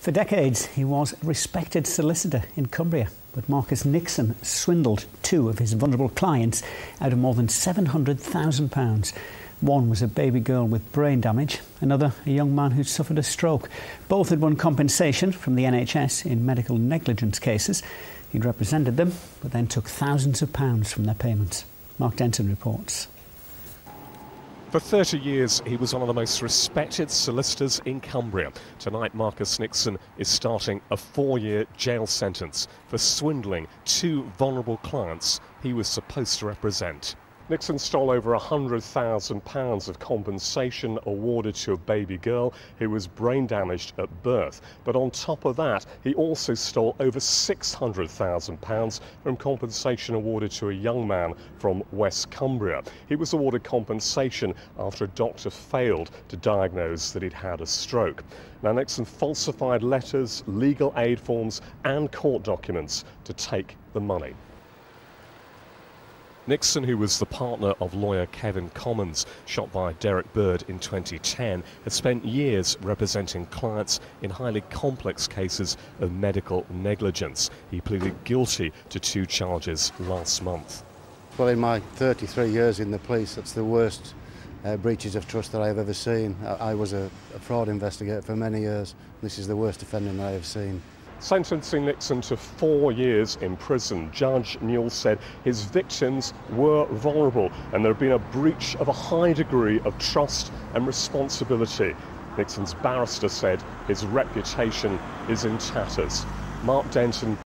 For decades, he was a respected solicitor in Cumbria, but Marcus Nixon swindled two of his vulnerable clients out of more than £700,000. One was a baby girl with brain damage, another a young man who suffered a stroke. Both had won compensation from the NHS in medical negligence cases. He'd represented them, but then took thousands of pounds from their payments. Mark Denton reports. For 30 years, he was one of the most respected solicitors in Cumbria. Tonight, Marcus Nixon is starting a 4-year jail sentence for swindling two vulnerable clients he was supposed to represent. Nixon stole over £100,000 of compensation awarded to a baby girl who was brain damaged at birth. But on top of that, he also stole over £600,000 from compensation awarded to a young man from West Cumbria. He was awarded compensation after a doctor failed to diagnose that he'd had a stroke. Now, Nixon falsified letters, legal aid forms and court documents to take the money. Nixon, who was the partner of lawyer Kevin Commons, shot by Derek Bird in 2010, had spent years representing clients in highly complex cases of medical negligence. He pleaded guilty to 2 charges last month. Well, in my 33 years in the police, that's the worst breaches of trust that I have ever seen. I was a fraud investigator for many years. This is the worst offending that I have seen. Sentencing Nixon to 4 years in prison, Judge Newell said his victims were vulnerable and there had been a breach of a high degree of trust and responsibility. Nixon's barrister said his reputation is in tatters. Mark Denton.